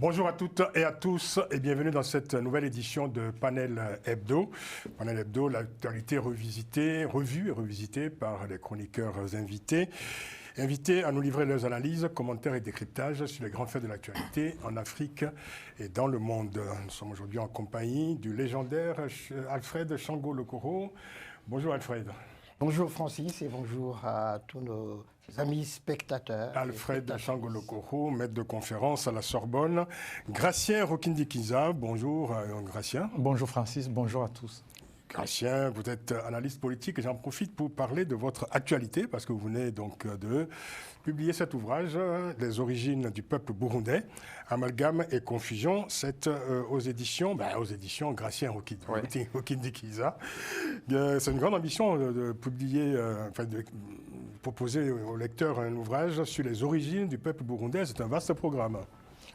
Bonjour à toutes et à tous et bienvenue dans cette nouvelle édition de Panel Hebdo. Panel Hebdo, l'actualité revue et revisitée par les chroniqueurs invités. Invités à nous livrer leurs analyses, commentaires et décryptages sur les grands faits de l'actualité en Afrique et dans le monde. Nous sommes aujourd'hui en compagnie du légendaire Alfred Shango Lokoro. Bonjour Alfred. Bonjour Francis et bonjour à tous nos amis spectateurs. Alfred Shango Lokoro, maître de conférence à la Sorbonne. Gratien Rokindikiza, bonjour Gratien. Bonjour Francis, bonjour à tous. Gratien, vous êtes analyste politique et j'en profite pour parler de votre actualité parce que vous venez donc de publier cet ouvrage, Les origines du peuple burundais, amalgame et confusion. C'est aux éditions Gratien Rokindikiza. C'est une grande ambition de publier, de proposer aux lecteurs un ouvrage sur les origines du peuple burundais. C'est un vaste programme.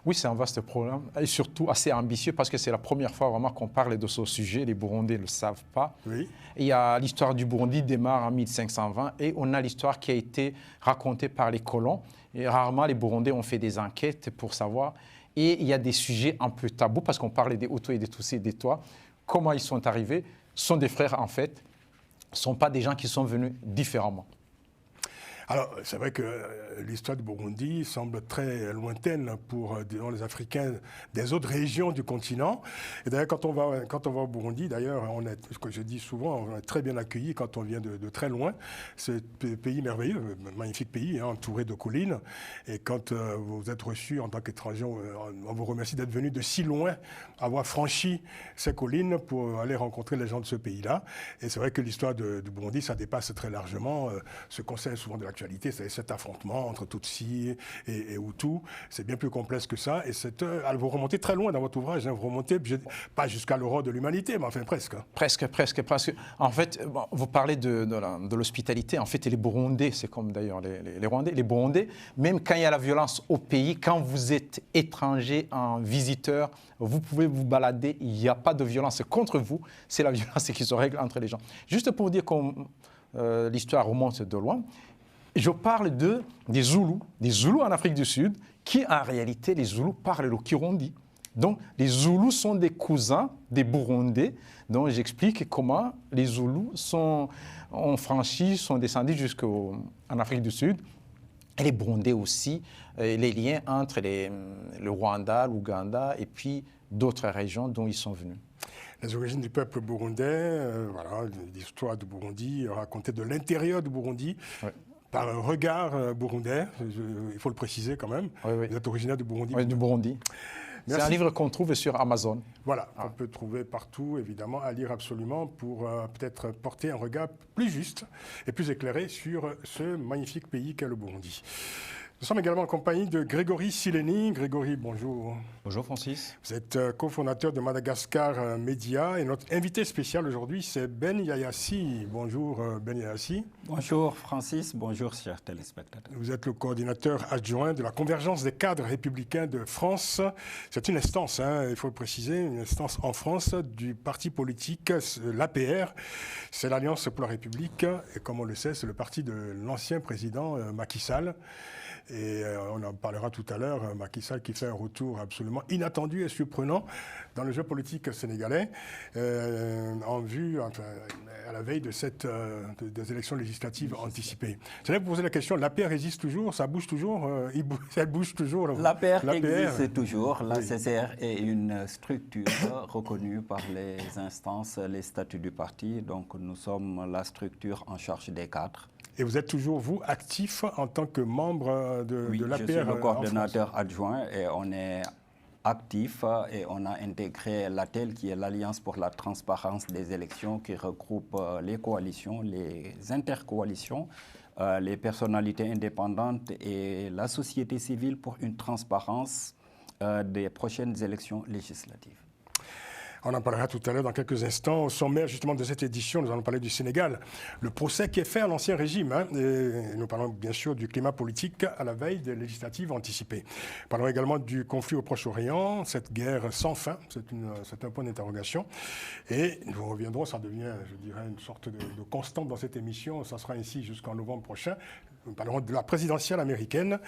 Oui, c'est un vaste programme et surtout assez ambitieux parce que c'est la première fois vraiment qu'on parle de ce sujet. Les Burundais ne le savent pas. Oui. Il y a l'histoire du Burundi démarre en 1520 et on a l'histoire qui a été racontée par les colons. Et rarement les Burundais ont fait des enquêtes pour savoir. Et il y a des sujets un peu tabous parce qu'on parlait des Hutus et des Tutsis et des Tois. Comment ils sont arrivés? Ce sont des frères en fait. Ce ne sont pas des gens qui sont venus différemment. Alors, c'est vrai que l'histoire du Burundi semble très lointaine pour les Africains des autres régions du continent. Et d'ailleurs, quand on va au Burundi, d'ailleurs, ce que je dis souvent, on est très bien accueillis quand on vient de très loin. C'est un pays merveilleux, un magnifique pays, entouré de collines. Et quand vous êtes reçu en tant qu'étranger, on vous remercie d'être venu de si loin, avoir franchi ces collines pour aller rencontrer les gens de ce pays-là. Et c'est vrai que l'histoire du Burundi, ça dépasse très largement ce qu'on sait souvent de l'actualité, c'est cet affrontement entre Tutsis et Hutus. C'est bien plus complexe que ça. Et vous remontez très loin dans votre ouvrage. Vous remontez, pas jusqu'à l'aurore de l'humanité, mais enfin presque. Presque. En fait, vous parlez de l'hospitalité. En fait, les Burundais, c'est comme d'ailleurs les Rwandais, les Burundais, même quand il y a la violence au pays, quand vous êtes étranger, un visiteur, vous pouvez vous balader, il n'y a pas de violence contre vous. C'est la violence qui se règle entre les gens. Juste pour vous dire que l'histoire remonte de loin, je parle des Zoulous en Afrique du Sud, qui en réalité, les Zoulous parlent le Kirundi. Donc, les Zoulous sont des cousins des Burundais. Donc, j'explique comment les Zoulous sont descendus jusqu'en Afrique du Sud. Et les Burundais aussi, les liens entre le Rwanda, l'Ouganda et puis d'autres régions dont ils sont venus. Les origines du peuple burundais, l'histoire du Burundi, racontée de l'intérieur du Burundi. Ouais. Par un regard burundais, il faut le préciser quand même. Oui. Vous êtes originaire du Burundi. Oui, du Burundi. C'est un livre qu'on trouve sur Amazon. Voilà, on peut trouver partout, évidemment, à lire absolument pour peut-être porter un regard plus juste et plus éclairé sur ce magnifique pays qu'est le Burundi. Nous sommes également en compagnie de Grégory Sileni. Grégory, bonjour. Bonjour Francis. Vous êtes cofondateur de Madagascar Media et notre invité spécial aujourd'hui, c'est Ben Yayassi. Bonjour Ben Yayassi. Bonjour Francis, bonjour chers téléspectateurs. Vous êtes le coordinateur adjoint de la Convergence des cadres républicains de France. C'est une instance, il faut le préciser, une instance en France du parti politique, l'APR. C'est l'Alliance pour la République et comme on le sait, c'est le parti de l'ancien président Macky Sall. Et on en parlera tout à l'heure, Macky Sall qui fait un retour absolument inattendu et surprenant dans le jeu politique sénégalais, en vue, à la veille de des élections législatives anticipées. Je vais vous poser la question, l'APR résiste toujours, ça bouge toujours, elle bouge toujours. L'APR existe toujours, la CCR est une structure reconnue par les instances, les statuts du parti, donc nous sommes la structure en charge des cadres. Et vous êtes toujours, vous, actif en tant que membre de l'APR? Oui, je suis le coordonnateur adjoint et on est actif et on a intégré l'ATEL qui est l'Alliance pour la transparence des élections qui regroupe les coalitions, les intercoalitions, les personnalités indépendantes et la société civile pour une transparence des prochaines élections législatives. On en parlera tout à l'heure dans quelques instants. Au sommaire justement de cette édition, nous allons parler du Sénégal. Le procès qui est fait à l'ancien régime. Et nous parlons bien sûr du climat politique à la veille des législatives anticipées. Nous parlons également du conflit au Proche-Orient, cette guerre sans fin. C'est un point d'interrogation. Et nous reviendrons, ça devient, je dirais, une sorte de constante dans cette émission. Ça sera ainsi jusqu'en novembre prochain. Nous parlerons de la présidentielle américaine.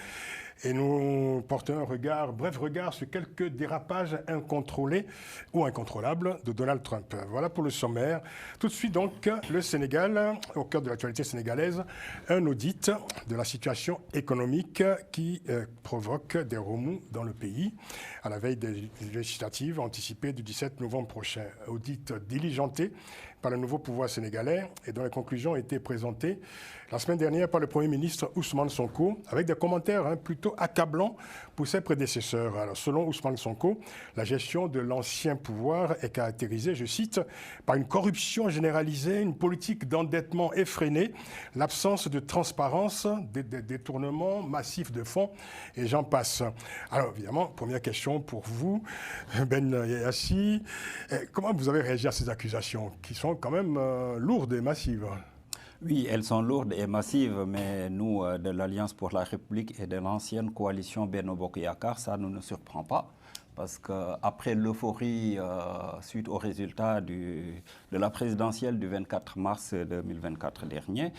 Et nous portons un bref regard sur quelques dérapages incontrôlés ou incontrôlables de Donald Trump. Voilà pour le sommaire. Tout de suite donc, le Sénégal, au cœur de l'actualité sénégalaise, un audit de la situation économique qui provoque des remous dans le pays à la veille des législatives anticipées du 17 novembre prochain. Audit diligenté par le nouveau pouvoir sénégalais et dont les conclusions ont été présentées la semaine dernière par le Premier ministre Ousmane Sonko, avec des commentaires plutôt accablants pour ses prédécesseurs. Alors, selon Ousmane Sonko, la gestion de l'ancien pouvoir est caractérisée, je cite, par une corruption généralisée, une politique d'endettement effrénée, l'absence de transparence, des détournements massifs de fonds, et j'en passe. Alors, évidemment, première question pour vous, Ben Yassi. Comment vous avez réagi à ces accusations qui sont quand même lourdes et massives? Oui, elles sont lourdes et massives, mais nous, de l'Alliance pour la République et de l'ancienne coalition Benno Bokk Yakaar, ça ne nous surprend pas. Parce qu'après l'euphorie suite au résultat de la présidentielle du 24 mars 2024 dernier,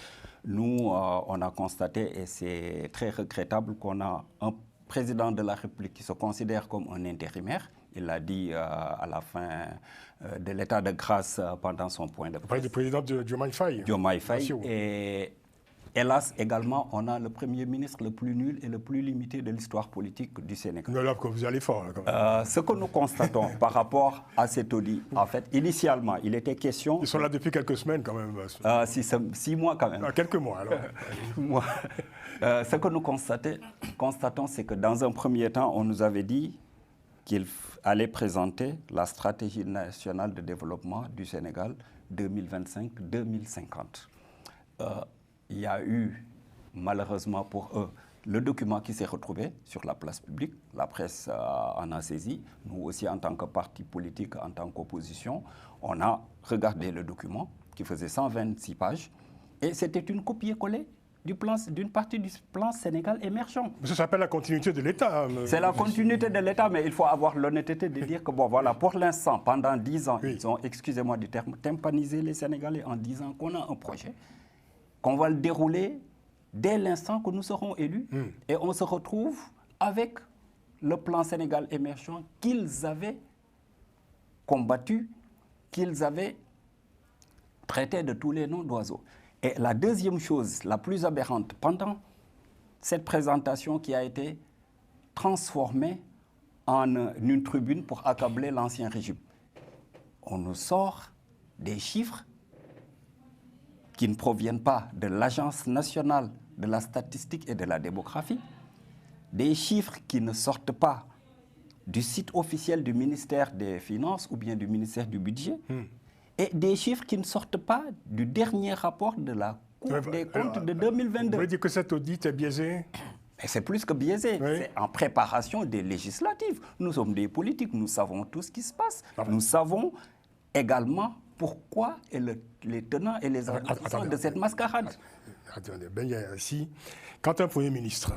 nous, on a constaté, et c'est très regrettable, qu'on a un président de la République qui se considère comme un intérimaire. Il l'a dit à la fin de l'état de grâce pendant son point de presse. Vous parlez du président de Diomaye Faye. Diomaye Faye. Et hélas, également, on a le Premier ministre le plus nul et le plus limité de l'histoire politique du Sénégal. Non, là, vous allez fort. Là, quand même. Ce que nous constatons par rapport à cet audit, en fait, initialement, il était question... Ils sont là depuis quelques semaines quand même. 6 mois quand même. Quelques mois, alors. Ce que nous constatons, c'est que dans un premier temps, on nous avait dit qu'il allait présenter la stratégie nationale de développement du Sénégal 2025-2050. Il y a eu, malheureusement pour eux, le document qui s'est retrouvé sur la place publique. La presse en a saisi. Nous aussi, en tant que parti politique, en tant qu'opposition, on a regardé le document qui faisait 126 pages. Et c'était une copier-coller d'une partie du plan Sénégal émergent. Ça s'appelle la continuité de l'État. C'est la continuité de l'État, mais il faut avoir l'honnêteté de dire que, bon, voilà, pour l'instant, pendant 10 ans, ils ont, excusez-moi du terme, tympanisé les Sénégalais en disant qu'on a un projet, qu'on va le dérouler dès l'instant que nous serons élus, et on se retrouve avec le plan Sénégal émergent qu'ils avaient combattu, qu'ils avaient traité de tous les noms d'oiseaux. Et la deuxième chose, la plus aberrante, pendant cette présentation qui a été transformée en une tribune pour accabler l'ancien régime, on nous sort des chiffres qui ne proviennent pas de l'Agence nationale de la statistique et de la démographie, des chiffres qui ne sortent pas du site officiel du ministère des Finances ou bien du ministère du Budget, et des chiffres qui ne sortent pas du dernier rapport de la Cour des comptes de 2022. Vous voulez dire que cet audit est biaisé? C'est plus que biaisé. Oui. C'est en préparation des législatives. Nous sommes des politiques, nous savons tout ce qui se passe. Nous savons également pourquoi et les tenants et les aboutissants de cette mascarade. Attendez, Ben Yassi, quand un Premier ministre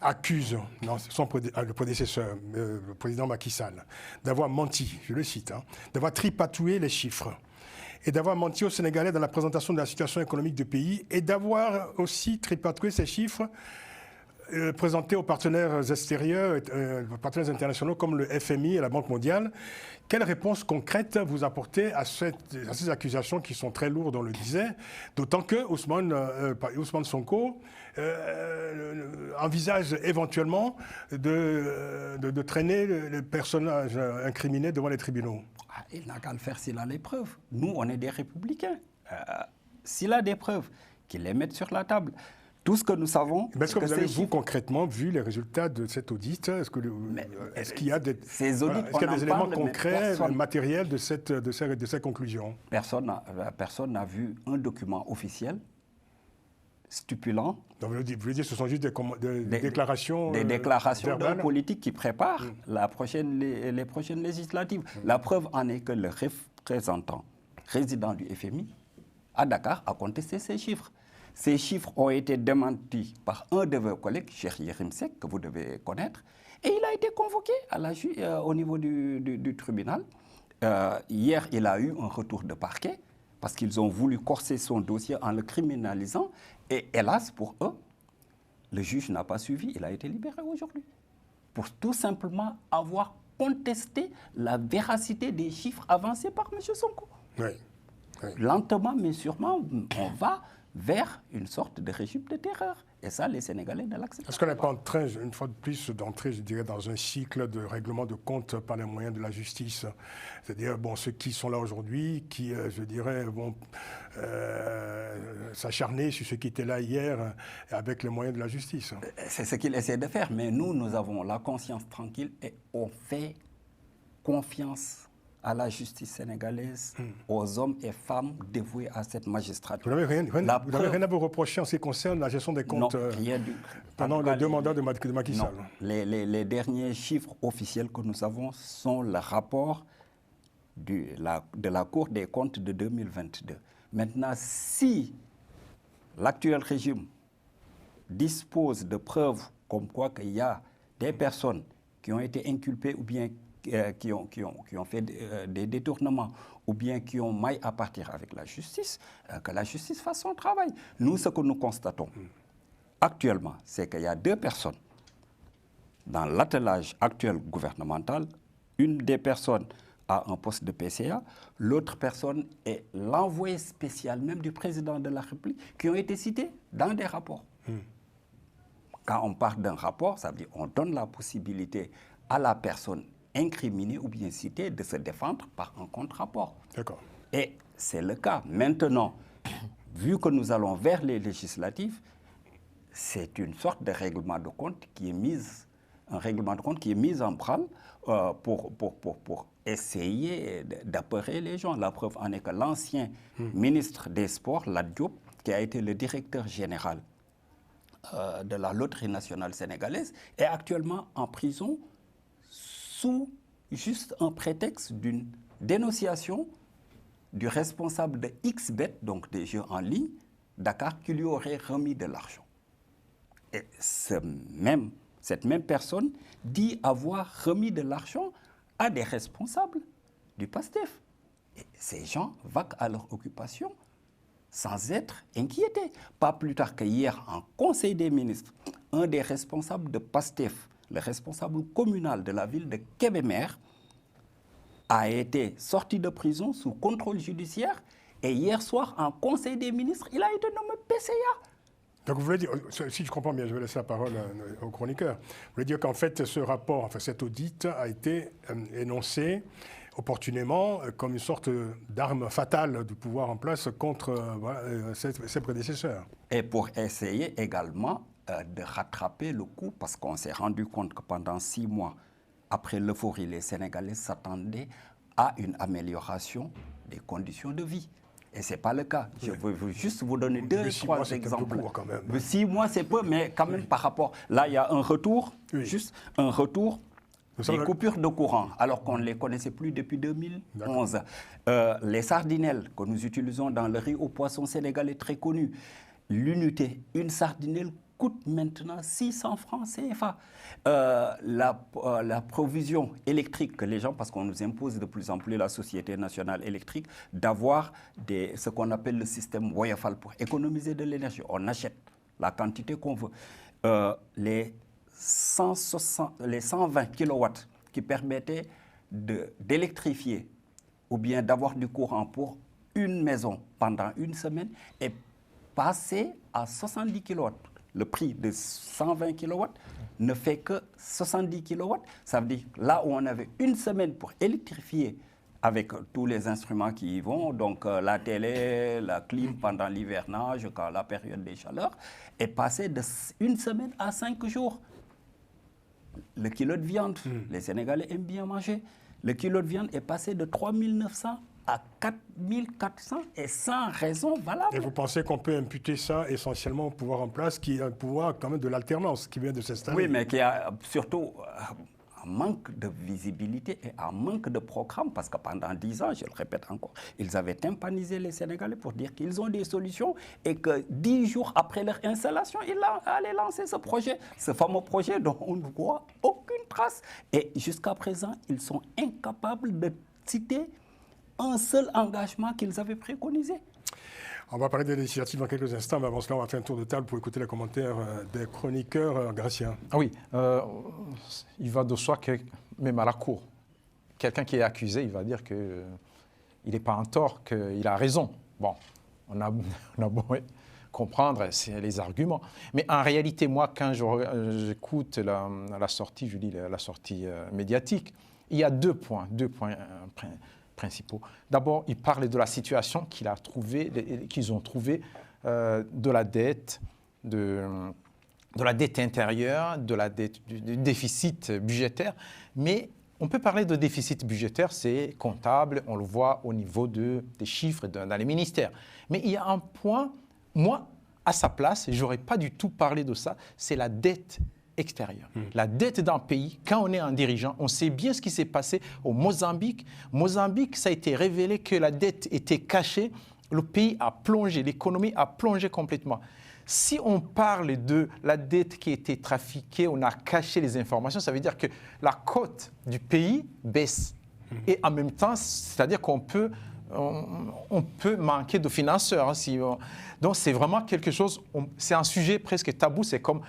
accuse le prédécesseur, le président Macky Sall, d'avoir menti, je le cite, d'avoir tripatouillé les chiffres et d'avoir menti aux Sénégalais dans la présentation de la situation économique du pays et d'avoir aussi tripatouillé ces chiffres présentés aux partenaires extérieurs, aux partenaires internationaux comme le FMI et la Banque mondiale. Quelle réponse concrète vous apportez à ces accusations qui sont très lourdes, on le disait, d'autant que Ousmane Sonko envisage éventuellement de traîner le personnage incriminé devant les tribunaux? Il n'a qu'à le faire s'il a les preuves. Nous, on est des républicains. S'il a des preuves, qu'il les mette sur la table. Tout ce que nous savons... Est-ce que vous avez, vous, concrètement, vu les résultats de cet audit? Est-ce qu'il y a des, des éléments concrets, matériels de ces conclusions? Personne n'a vu un document officiel stipulant... Donc vous voulez dire que ce sont juste des déclarations... Des déclarations d'un politique qui prépare les prochaines législatives. La preuve en est que le représentant résident du FMI à Dakar a contesté ces chiffres. Ces chiffres ont été démentis par un de vos collègues, Cheikh Yérim Seck, que vous devez connaître, et il a été convoqué au niveau du tribunal. Hier, il a eu un retour de parquet parce qu'ils ont voulu corser son dossier en le criminalisant. Et hélas, pour eux, Le juge n'a pas suivi, il a été libéré aujourd'hui. Pour tout simplement avoir contesté la véracité des chiffres avancés par M. Sonko. Oui. Oui. Lentement, mais sûrement, on va vers une sorte de régime de terreur. Et ça, les Sénégalais ne l'acceptent pas. Est-ce qu'on n'est pas en train, une fois de plus, d'entrer, je dirais, dans un cycle de règlement de compte par les moyens de la justice? C'est-à-dire, bon, ceux qui sont là aujourd'hui, qui, je dirais, vont s'acharner sur ceux qui étaient là hier avec les moyens de la justice. C'est ce qu'il essaie de faire. Mais nous avons la conscience tranquille et on fait confiance à la justice sénégalaise, aux hommes et femmes dévoués à cette magistrature. Vous n'avez rien à vous reprocher en ce qui concerne la gestion des comptes pendant les 2 mandats de Macky Sall? Non. Les derniers chiffres officiels que nous avons sont le rapport de la Cour des comptes de 2022. Maintenant, si l'actuel régime dispose de preuves comme quoi qu'il y a des personnes qui ont été inculpées ou bien qui ont fait des détournements ou bien qui ont maille à partir avec la justice, que la justice fasse son travail. Nous, ce que nous constatons actuellement, c'est qu'il y a 2 personnes dans l'attelage actuel gouvernemental. Une des personnes a un poste de PCA, l'autre personne est l'envoyé spécial même du président de la République, qui ont été cités dans des rapports. Quand on parle d'un rapport, ça veut dire qu'on donne la possibilité à la personne incriminée ou bien citée de se défendre par un contre-rapport. D'accord. Et c'est le cas. Maintenant, vu que nous allons vers les législatives, c'est une sorte de règlement de compte qui est mis en branle pour essayer d'apeurer les gens. La preuve en est que l'ancien ministre des Sports, Lat Diop, qui a été le directeur général de la loterie nationale sénégalaise, est actuellement en prison sous juste un prétexte d'une dénonciation du responsable de XBet, donc des jeux en ligne, Dakar, qui lui aurait remis de l'argent. Et cette même personne dit avoir remis de l'argent à des responsables du PASTEF. Et ces gens vaquent à leur occupation sans être inquiétés. Pas plus tard qu'hier, en Conseil des ministres, un des responsables de PASTEF, le responsable communal de la ville de Kébémer, a été sorti de prison sous contrôle judiciaire et hier soir, en Conseil des ministres, il a été nommé PCA. Donc vous voulez dire, si je comprends bien, je vais laisser la parole au chroniqueur, vous voulez dire qu'en fait ce rapport, enfin cet audit a été énoncé opportunément comme une sorte d'arme fatale du pouvoir en place contre ses prédécesseurs. Et pour essayer également de rattraper le coup, parce qu'on s'est rendu compte que pendant 6 mois, après l'euphorie, les Sénégalais s'attendaient à une amélioration des conditions de vie. Et ce n'est pas le cas. Je veux juste vous donner 2-3 exemples. 6 mois, c'est peu, mais quand même par rapport... Là, il y a un retour, juste un retour des coupures de courant, alors qu'on ne les connaissait plus depuis 2011. Les sardinelles que nous utilisons dans le riz au poisson sénégalais très connu, l'unité, une sardinelle coûte maintenant 600 francs CFA. La provision électrique que les gens, parce qu'on nous impose de plus en plus, la Société nationale électrique, d'avoir ce qu'on appelle le système Woyofal pour économiser de l'énergie. On achète la quantité qu'on veut. Les 120 kilowatts qui permettaient d'électrifier ou bien d'avoir du courant pour une maison pendant une semaine est passé à 70 kilowatts. Le prix de 120 kilowatts ne fait que 70 kilowatts. Ça veut dire là où on avait une semaine pour électrifier avec tous les instruments qui y vont, donc la télé, la clim pendant l'hivernage, quand la période des chaleurs, est passé de une semaine à 5 jours. Le kilo de viande, les Sénégalais aiment bien manger, le kilo de viande est passé de 3 900 à 4 400 et sans raison valable. Et vous pensez qu'on peut imputer ça essentiellement au pouvoir en place, qui est un pouvoir quand même de l'alternance, qui vient de s'installer? Oui, mais qui a surtout un manque de visibilité et un manque de programme, parce que pendant 10 ans, je le répète encore, ils avaient tympanisé les Sénégalais pour dire qu'ils ont des solutions et que 10 jours après leur installation, ils allaient lancer ce projet, ce fameux projet dont on ne voit aucune trace. Et jusqu'à présent, ils sont incapables de citer un seul engagement qu'ils avaient préconisé. On va parler des législatives dans quelques instants, mais avant cela, on va faire un tour de table pour écouter les commentaires des chroniqueurs graciens. Ah oui, il va de soi que même à la cour, quelqu'un qui est accusé, il va dire qu'il n'est pas en tort, qu'il a raison. Bon, on a beau comprendre les arguments. Mais en réalité, moi, quand j'écoute la sortie, je lis la sortie médiatique, il y a deux points principaux. D'abord, il parle de la situation qu'ils ont trouvée de la dette, de la dette intérieure, du déficit budgétaire. Mais on peut parler de déficit budgétaire, c'est comptable, on le voit au niveau des chiffres dans les ministères. Mais il y a un point, moi, à sa place, je n'aurais pas du tout parlé de ça, c'est la dette extérieure. La dette d'un pays, quand on est un dirigeant, on sait bien ce qui s'est passé au Mozambique. Mozambique, ça a été révélé que la dette était cachée. Le pays a plongé, l'économie a plongé complètement. Si on parle de la dette qui a été trafiquée, on a caché les informations, ça veut dire que la cote du pays baisse. Et en même temps, c'est-à-dire qu'on peut manquer de financeurs. Donc c'est vraiment quelque chose, c'est un sujet presque tabou. C'est comme,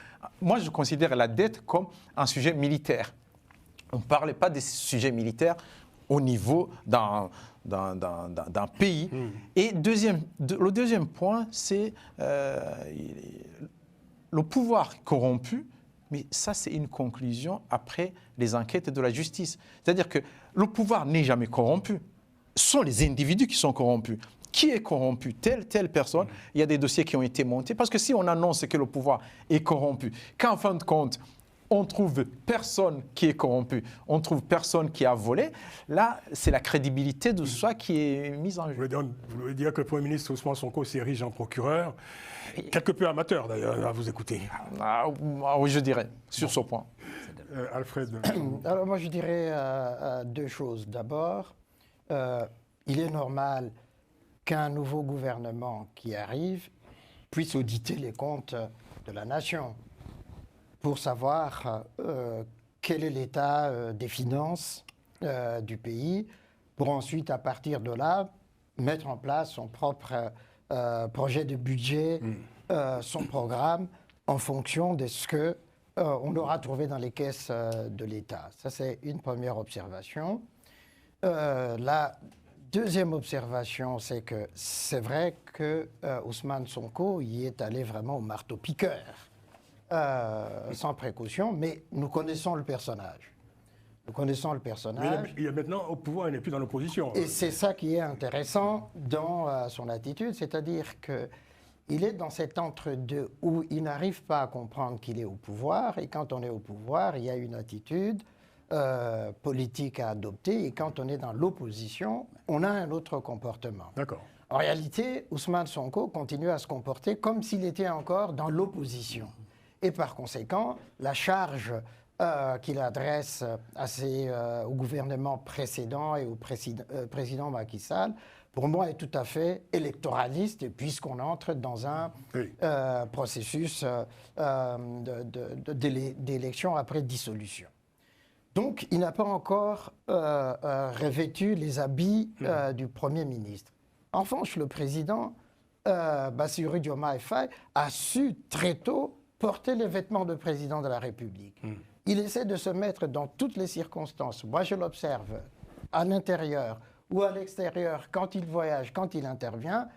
moi je considère la dette comme un sujet militaire. On ne parle pas des sujets militaires au niveau d'un pays. Et le deuxième point, c'est le pouvoir corrompu. Mais ça, c'est une conclusion après les enquêtes de la justice. C'est-à-dire que le pouvoir n'est jamais corrompu. Ce sont les individus qui sont corrompus. Qui est corrompu? Telle personne. Il y a des dossiers qui ont été montés. Parce que si on annonce que le pouvoir est corrompu, qu'en fin de compte, on trouve personne qui est corrompu, on trouve personne qui a volé, là, c'est la crédibilité de soi qui est mise en jeu. Vous voulez dire que le Premier ministre Ousmane Sonko s'érige en procureur, quelque peu amateur d'ailleurs, à vous écouter. Oui, je dirais, sur ce point. Alfred. Alors moi, je dirais deux choses. D'abord, il est normal qu'un nouveau gouvernement qui arrive puisse auditer les comptes de la nation pour savoir quel est l'état des finances du pays, pour ensuite, à partir de là, mettre en place son propre projet de budget, son programme, en fonction de ce qu'on aura trouvé dans les caisses de l'État. Ça, c'est une première observation. La deuxième observation, c'est que c'est vrai que Ousmane Sonko y est allé vraiment au marteau-piqueur, sans précaution, mais nous connaissons le personnage. Nous connaissons le personnage. Il est maintenant au pouvoir, il n'est plus dans l'opposition. Et c'est ça qui est intéressant dans son attitude, c'est-à-dire qu'il est dans cet entre-deux où il n'arrive pas à comprendre qu'il est au pouvoir, et quand on est au pouvoir, il y a une attitude politique à adopter, et quand on est dans l'opposition, on a un autre comportement. D'accord. En réalité, Ousmane Sonko continue à se comporter comme s'il était encore dans l'opposition. Et par conséquent, la charge qu'il adresse au gouvernement précédent et au président Macky Sall, pour moi, est tout à fait électoraliste, puisqu'on entre dans un processus d'élection après dissolution. Donc, il n'a pas encore revêtu les habits du Premier ministre. En revanche, le président Bassirou Diomaye Faye a su très tôt porter les vêtements de président de la République. Il essaie de se mettre dans toutes les circonstances. Moi, je l'observe à l'intérieur ou à l'extérieur, quand il voyage, quand il intervient,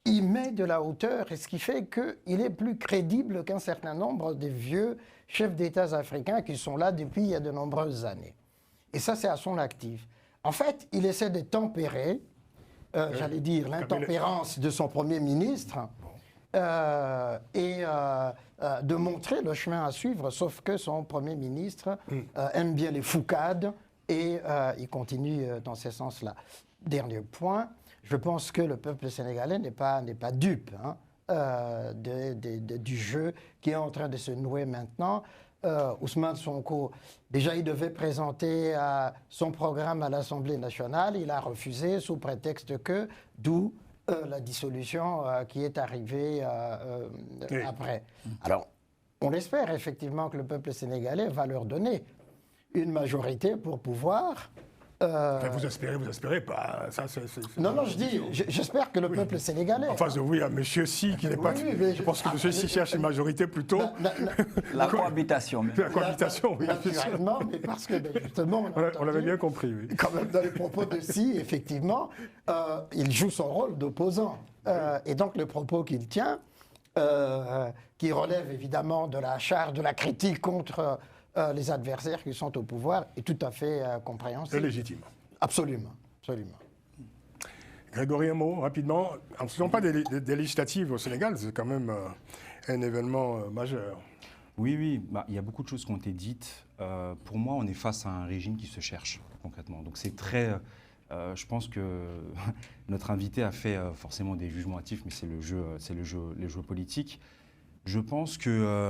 il met de la hauteur, et ce qui fait qu'il est plus crédible qu'un certain nombre de vieux chefs d'État africains qui sont là depuis il y a de nombreuses années. Et ça, c'est à son actif. En fait, il essaie de tempérer, j'allais dire, l'intempérance de son Premier ministre et de montrer le chemin à suivre, sauf que son Premier ministre aime bien les foucades et il continue dans ce sens-là. Dernier point, je pense que le peuple sénégalais n'est pas dupe du jeu qui est en train de se nouer maintenant. Ousmane Sonko, déjà il devait présenter son programme à l'Assemblée nationale, il a refusé sous prétexte d'où la dissolution qui est arrivée après. Alors, on espère effectivement que le peuple sénégalais va leur donner une majorité pour pouvoir Enfin, vous espérez pas. Ça, Non, je dis, j'espère que le peuple sénégalais... En face de vous, il y a M. Si qui n'est pas... Je pense que M. Si cherche une majorité plutôt... La cohabitation. La cohabitation, oui. Naturellement, mais parce que justement... On l'avait bien compris, oui. Quand même, dans les propos de Si, effectivement, il joue son rôle d'opposant. Et donc, le propos qu'il tient, qui relève évidemment de la charge, de la critique contre les adversaires qui sont au pouvoir, est tout à fait compréhensible. C'est légitime. Absolument, absolument. Grégory, un mot, rapidement. Ce ne sont pas des législatives au Sénégal, c'est quand même un événement majeur. Oui, il y a beaucoup de choses qui ont été dites. Pour moi, on est face à un régime qui se cherche, concrètement. Donc c'est très... je pense que notre invité a fait forcément des jugements hâtifs, mais c'est les jeux politiques. Je pense que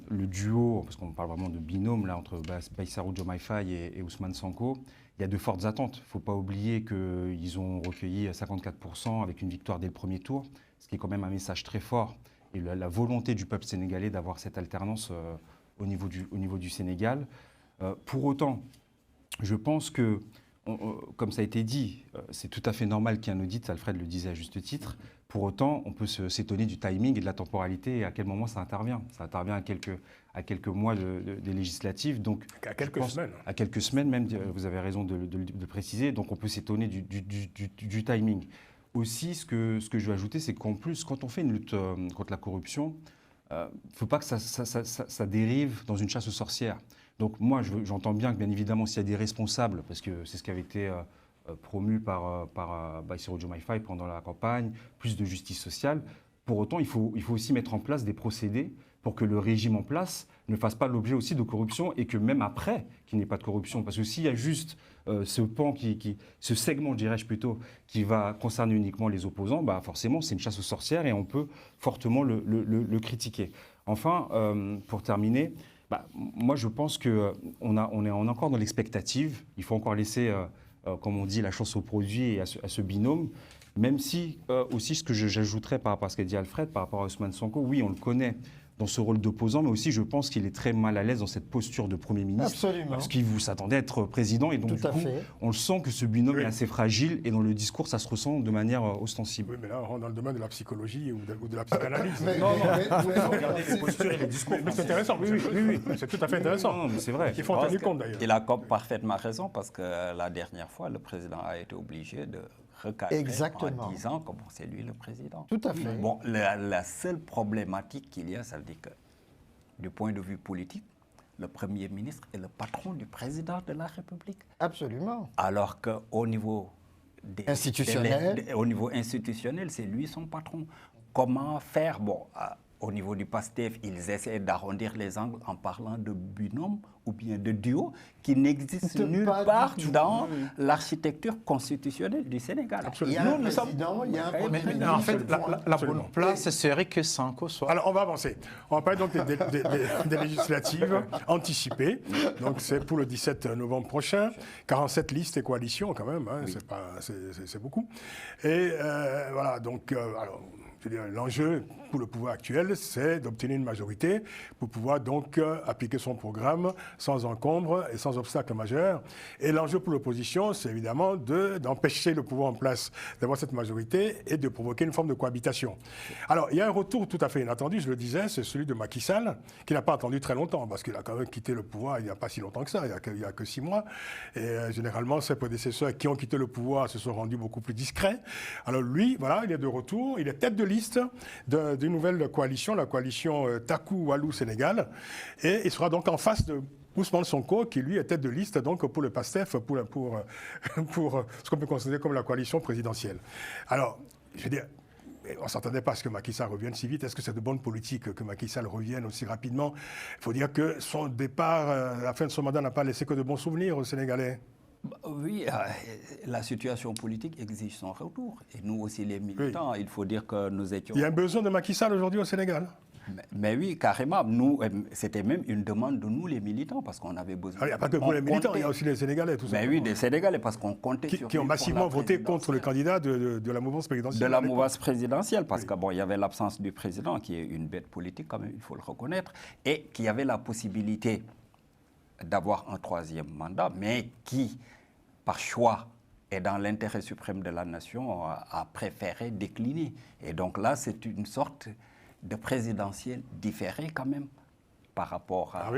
le duo, parce qu'on parle vraiment de binôme là, entre Bassirou Diomaye Faye et Ousmane Sonko, il y a de fortes attentes. Il ne faut pas oublier qu'ils ont recueilli 54% avec une victoire dès le premier tour, ce qui est quand même un message très fort. Et la volonté du peuple sénégalais d'avoir cette alternance au niveau du Sénégal. Pour autant, je pense que, comme ça a été dit, c'est tout à fait normal qu'il y ait un audit, Alfred le disait à juste titre. Pour autant, on peut s'étonner du timing et de la temporalité et à quel moment ça intervient. Ça intervient à quelques mois des législatives. Donc, à quelques semaines. À quelques semaines même, vous avez raison de le préciser. Donc on peut s'étonner du timing. Aussi, ce que je veux ajouter, c'est qu'en plus, quand on fait une lutte contre la corruption, il ne faut pas que ça dérive dans une chasse aux sorcières. Donc moi, j'entends bien que, bien évidemment, s'il y a des responsables, parce que c'est ce qui avait été promu par Bassirou Diomaye Faye pendant la campagne, plus de justice sociale, pour autant, il faut aussi mettre en place des procédés pour que le régime en place ne fasse pas l'objet aussi de corruption et que même après, qu'il n'y ait pas de corruption. Parce que s'il y a juste ce pan, ce segment, dirais-je plutôt, qui va concerner uniquement les opposants, bah forcément, c'est une chasse aux sorcières et on peut fortement le critiquer. Enfin, pour terminer, moi, je pense qu'on est encore dans l'expectative. Il faut encore laisser, comme on dit, la chance au produit et à ce binôme. Même si, aussi, ce que j'ajouterais par rapport à ce qu'a dit Alfred, par rapport à Ousmane Sonko, oui, on le connaît dans ce rôle d'opposant, mais aussi, je pense qu'il est très mal à l'aise dans cette posture de Premier ministre. Absolument. Parce qu'il s'attendait à être président, et donc, du coup, on le sent que ce binôme est assez fragile, et dans le discours, ça se ressent de manière ostensible. Oui, mais là, on rentre dans le domaine de la psychologie ou de la psychanalyse. Regardez les postures et les discours. Mais c'est intéressant, oui, c'est tout à fait intéressant. Non, mais c'est vrai. Il faut en tenir compte, d'ailleurs. Il a parfaitement raison, parce que la dernière fois, le président a été obligé de recadrer en disant que c'est lui le président. Tout à fait. Bon, la seule problématique qu'il y a, ça veut dire que, du point de vue politique, le Premier ministre est le patron du président de la République. Absolument. Alors qu'au niveau institutionnel, c'est lui son patron. Comment faire? Bon, au niveau du PASTEF, ils essaient d'arrondir les angles en parlant de binôme ou bien de duo qui n'existe nulle part dans l'architecture constitutionnelle du Sénégal. Il y a un président, il y a un premier ministre. En fait, la bonne place serait que Sonko soit... Alors, on va avancer. On va parler donc des législatives anticipées. Donc, c'est pour le 17 novembre prochain. 47 listes et coalitions, quand même. Hein, c'est beaucoup. Et voilà, donc... alors, l'enjeu pour le pouvoir actuel, c'est d'obtenir une majorité pour pouvoir donc appliquer son programme sans encombre et sans obstacle majeur. Et l'enjeu pour l'opposition, c'est évidemment d'empêcher le pouvoir en place d'avoir cette majorité et de provoquer une forme de cohabitation. Alors, il y a un retour tout à fait inattendu, je le disais, c'est celui de Macky Sall, qui n'a pas attendu très longtemps, parce qu'il a quand même quitté le pouvoir il n'y a pas si longtemps que ça, il n'y a que 6 mois. Et généralement, ses prédécesseurs qui ont quitté le pouvoir se sont rendus beaucoup plus discrets. Alors lui, voilà, il est de retour, il est tête de liste d'une nouvelle coalition, la coalition Taku Wallu Sénégal, et il sera donc en face de Ousmane Sonko, qui lui est tête de liste donc pour le PASTEF, pour ce qu'on peut considérer comme la coalition présidentielle. Alors, je veux dire, on ne s'attendait pas à ce que Macky Sall revienne si vite. Est-ce que c'est de bonne politique que Macky Sall revienne aussi rapidement? Il faut dire que son départ, la fin de son mandat n'a pas laissé que de bons souvenirs aux Sénégalais. Oui, la situation politique exige son retour. Et nous aussi, les militants, il faut dire que nous étions... Il y a un besoin de Macky Sall aujourd'hui au Sénégal? Mais oui, carrément. Nous, c'était même une demande de nous, les militants, parce qu'on avait besoin... Il n'y a pas que vous, les militants, il y a aussi les Sénégalais, tout ça. Mais oui, des Sénégalais, parce qu'on comptait sur... Qui ont massivement voté contre le candidat de la mouvance présidentielle. De la mouvance présidentielle, parce que bon, il y avait l'absence du président, qui est une bête politique, quand même, il faut le reconnaître, et qui avait la possibilité d'avoir un troisième mandat, mais qui par choix et dans l'intérêt suprême de la nation, a préféré décliner. Et donc là, c'est une sorte de présidentielle différée quand même par rapport à...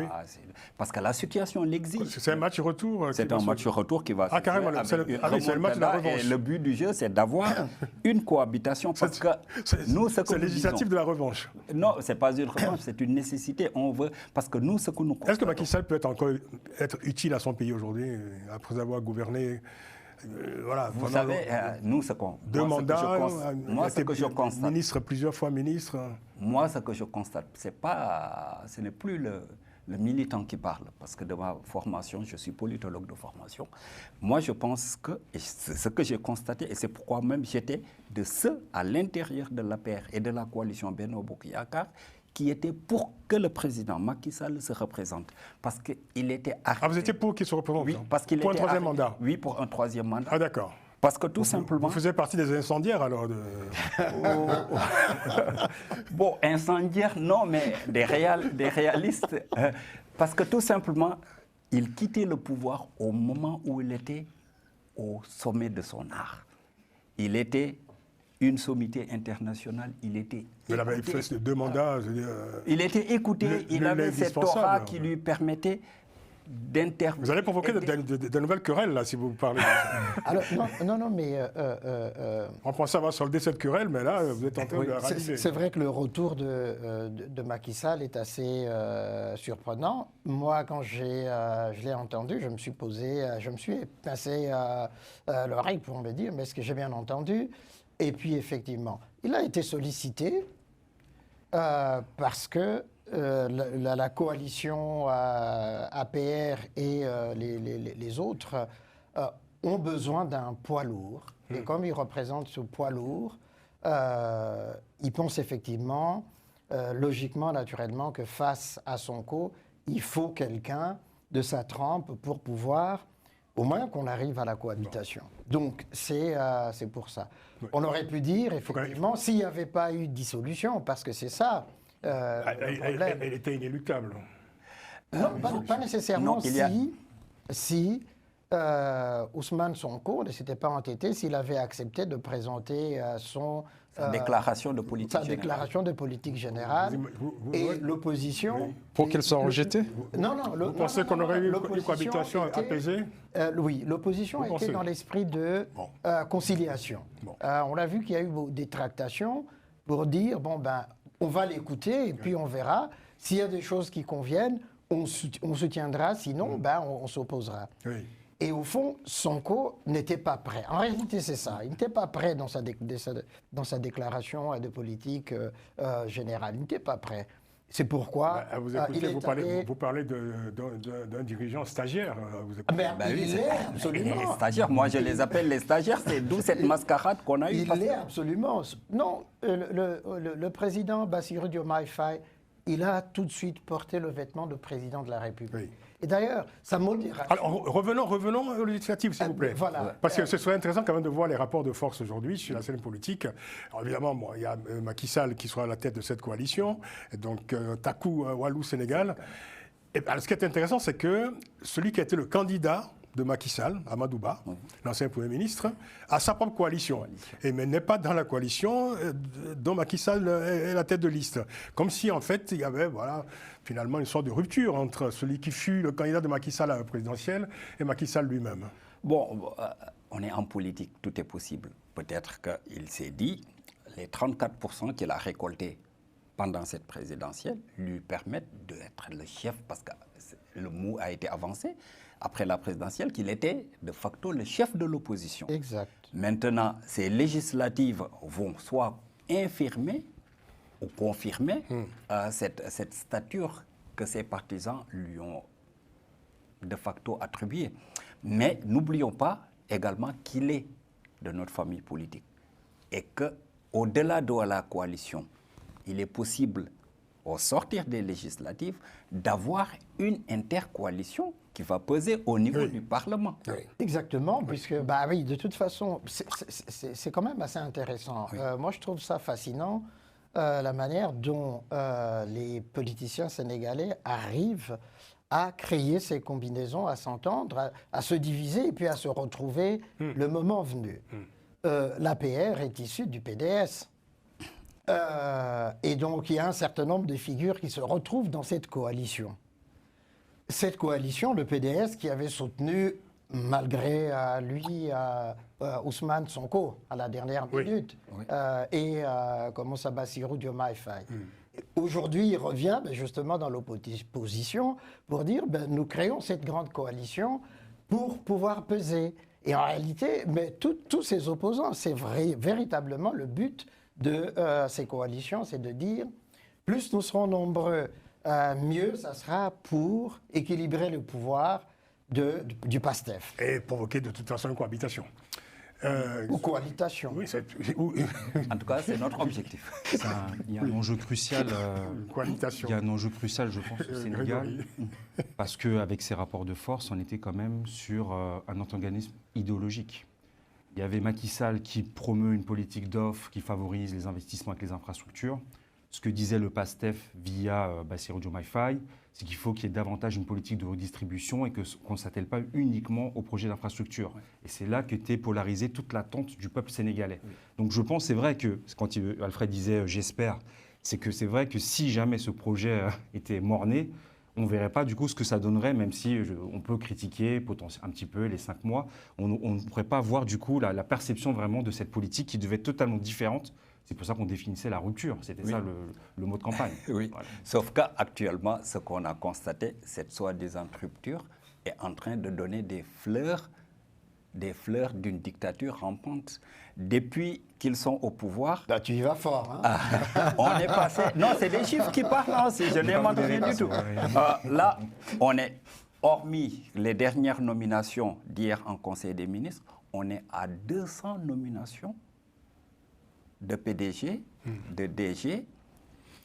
parce que la situation l'exige. C'est un match retour. C'est un match retour qui va se carrément, c'est le match de la revanche. Et le but du jeu, c'est d'avoir une cohabitation. Parce que nous, ce que c'est législatif de la revanche. Non, ce n'est pas une revanche, c'est une nécessité. On veut... Parce que nous, ce que nous... Est-ce que Macky Sall peut être utile à son pays aujourd'hui, après avoir gouverné voilà, vous savez, nous, ce qu'on... Deux mandats, moi, ce que je constate... Ministre, plusieurs fois ministre. Moi, ce que je constate, ce n'est plus le militant qui parle, parce que de ma formation, je suis politologue de formation. Moi, je pense que, et c'est ce que j'ai constaté, et c'est pourquoi même j'étais de ceux à l'intérieur de l'APR et de la coalition Benno Bokk Yakaar qui étaient pour que le président Macky Sall se représente. Parce qu'il était arrivé... Ah, vous étiez pour qu'il se représente? Oui, parce qu'il pour un troisième mandat? Oui, pour un troisième mandat. Ah, d'accord. Parce que tout simplement... Vous faisiez partie des incendiaires, alors Bon, incendiaires, non, mais des réalistes. Parce que tout simplement, il quittait le pouvoir au moment où il était au sommet de son art. Il était une sommité internationale, il était... Il avait fait 2 mandats, je veux dire... Il était écouté, il avait cette aura qui lui permettait d'intervenir. Vous allez provoquer de nouvelles querelles, là, si vous parlez. Alors, non, mais... On pensait ça va solder cette querelle, mais là, vous êtes en train de raviver. C'est vrai que le retour de Macky Sall est assez surprenant. Moi, quand je l'ai entendu, je me suis pincé l'oreille pour me dire, mais est-ce que j'ai bien entendu? Et puis, effectivement, il a été sollicité parce que la coalition APR et les autres ont besoin d'un poids lourd. Et comme ils représentent ce poids lourd, ils pensent effectivement, logiquement, naturellement, que face à Sonko, il faut quelqu'un de sa trempe pour pouvoir, au moins qu'on arrive à la cohabitation. Donc, c'est pour ça. Oui. On aurait pu dire, effectivement, s'il n'y avait pas eu de dissolution, parce que c'est ça... elle était inéluctable. Non, pas nécessairement. Non, si Ousmane Sonko ne s'était pas entêté, s'il avait accepté de présenter sa déclaration de politique générale. Et l'opposition... Oui. Pour qu'elle soit rejetée? Non. Vous pensez qu'on aurait eu une cohabitation apaisée? Oui, l'opposition a été dans l'esprit de conciliation. Bon. On a vu qu'il y a eu des tractations pour dire, on va l'écouter et puis on verra. S'il y a des choses qui conviennent, on soutiendra, sinon, on s'opposera. Oui. Et au fond, Sonko n'était pas prêt. En réalité, c'est ça. Il n'était pas prêt dans sa déclaration de politique générale. Il n'était pas prêt. C'est pourquoi... vous écoutez, vous parlez d'un dirigeant stagiaire. Il l'est absolument. Les stagiaires, moi je les appelle les stagiaires, c'est d'où cette mascarade qu'on a eue. Il l'est absolument. Non, le président Bassirou Diomaye Faye, il a tout de suite porté le vêtement de président de la République. Oui. Et d'ailleurs, sa modération... Alors, revenons aux législatives, s'il vous plaît. Voilà. Parce que ce serait intéressant quand même de voir les rapports de force aujourd'hui sur la scène politique. Alors, évidemment, il y a Macky Sall qui sera à la tête de cette coalition, et donc Taku Walou Sénégal. Et, alors, ce qui est intéressant, c'est que celui qui a été le candidat de Macky Sall, Amadou Ba, l'ancien Premier ministre, a sa propre coalition. Mais n'est pas dans la coalition dont Macky Sall est la tête de liste. Comme si, en fait, il y avait finalement une sorte de rupture entre celui qui fut le candidat de Macky Sall à la présidentielle et Macky Sall lui-même. Bon, on est en politique, tout est possible. Peut-être qu'il s'est dit, les 34% qu'il a récoltés pendant cette présidentielle lui permettent d'être le chef, parce que le mot a été avancé, après la présidentielle, qu'il était de facto le chef de l'opposition. Exact. Maintenant, ces législatives vont soit infirmer ou confirmer cette stature que ses partisans lui ont de facto attribuée. Mais n'oublions pas également qu'il est de notre famille politique et qu'au-delà de la coalition, il est possible, au sortir des législatives, d'avoir une intercoalition qui va peser au niveau du Parlement. Oui. Exactement, puisque, de toute façon, c'est quand même assez intéressant. Oui. Moi, je trouve ça fascinant, la manière dont les politiciens sénégalais arrivent à créer ces combinaisons, à s'entendre, à se diviser et puis à se retrouver le moment venu. L'APR est issue du PDS. Et donc, il y a un certain nombre de figures qui se retrouvent dans cette coalition. Cette coalition, le PDS, qui avait soutenu, malgré lui, Ousmane Sonko, à la dernière minute, et Bassirou Diomaye Faye. Aujourd'hui, il revient justement dans l'opposition pour dire nous créons cette grande coalition pour pouvoir peser. Et en réalité, mais tous ces opposants, c'est véritablement le but de ces coalitions, c'est de dire plus nous serons nombreux, mieux ça sera pour équilibrer le pouvoir du PASTEF. Et provoquer de toute façon une cohabitation. Ou cohabitation. Oui, En tout cas, c'est notre objectif. Il y a un enjeu crucial. cohabitation. Il y a un enjeu crucial, je pense, au Sénégal, parce qu'avec ces rapports de force, on était quand même sur un antagonisme idéologique. Il y avait Macky Sall qui promeut une politique d'offre qui favorise les investissements avec les infrastructures. Ce que disait le PASTEF via Bassirou Diomaye Faye, c'est qu'il faut qu'il y ait davantage une politique de redistribution et qu'on ne s'attelle pas uniquement au projet d'infrastructure. Et c'est là qu'était polarisée toute l'attente du peuple sénégalais. Donc je pense, c'est vrai que, quand Alfred disait « j'espère », c'est que c'est vrai que si jamais ce projet était mort-né, on ne verrait pas du coup ce que ça donnerait, même si on peut critiquer un petit peu les 5 mois. On ne pourrait pas voir du coup la perception vraiment de cette politique qui devait être totalement différente. C'est pour ça qu'on définissait la rupture. C'était ça le mot de campagne. Oui. Voilà. Sauf qu'actuellement, ce qu'on a constaté, cette soi-disant rupture est en train de donner des fleurs d'une dictature rampante. Depuis qu'ils sont au pouvoir... Là, tu y vas fort. Hein. On est passé... Non, c'est des chiffres qui parlent. Non, je n'invente rien du tout. Là, on est, hormis les dernières nominations d'hier en Conseil des ministres, on est à 200 nominations de PDG, de DG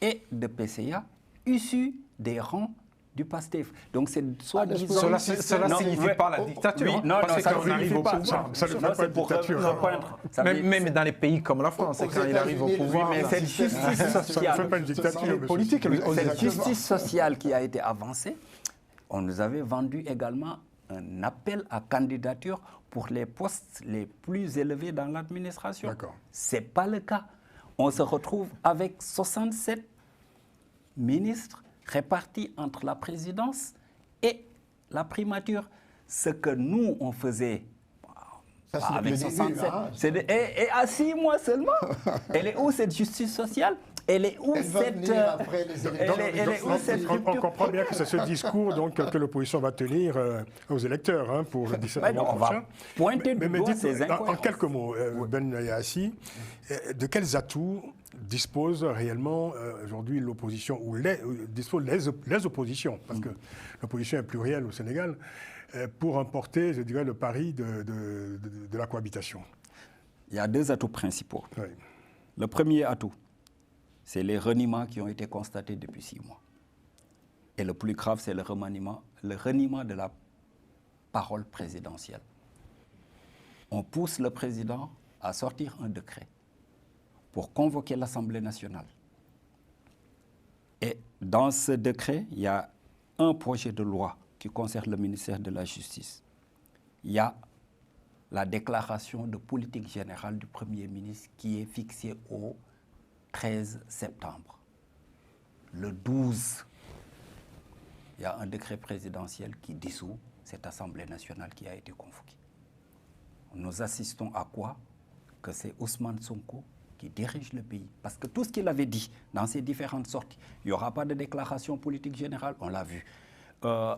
et de PCA issus des rangs du PASTEF. Donc c'est Cela ne signifie pas la dictature. Oui, non, ça ne signifie pas. Ça ne fait pas de dictature. Même dans les pays comme la France, quand il arrive au pouvoir. Mais cette justice sociale, ça ne fait pas une dictature politique. Cette justice sociale qui a été avancée, on nous avait vendu également un appel à candidature pour les postes les plus élevés dans l'administration. Ce n'est pas le cas. On se retrouve avec 67 ministres répartis entre la présidence et la primature. Ce que nous, on faisait avec 67. Et à 6 mois seulement. Elle est où cette justice sociale? Elle est où cette... On comprend bien que c'est ce discours donc, que l'opposition va tenir aux électeurs pour le 17 novembre prochain. Pointer du doigt ces en quelques mots, Ben Yassi, de quels atouts dispose réellement aujourd'hui l'opposition, ou disposent les oppositions, parce que l'opposition est plurielle au Sénégal, pour emporter, je dirais, le pari de la cohabitation? Il y a 2 atouts principaux. Oui. Le premier atout, c'est les reniements qui ont été constatés depuis 6 mois. Et le plus grave, c'est le reniement de la parole présidentielle. On pousse le président à sortir un décret pour convoquer l'Assemblée nationale. Et dans ce décret, il y a un projet de loi qui concerne le ministère de la Justice. Il y a la déclaration de politique générale du Premier ministre qui est fixée au 13 septembre. Le 12, il y a un décret présidentiel qui dissout cette Assemblée nationale qui a été convoquée. Nous assistons à quoi? Que c'est Ousmane Sonko qui dirige le pays. Parce que tout ce qu'il avait dit dans ses différentes sorties, il n'y aura pas de déclaration politique générale, on l'a vu.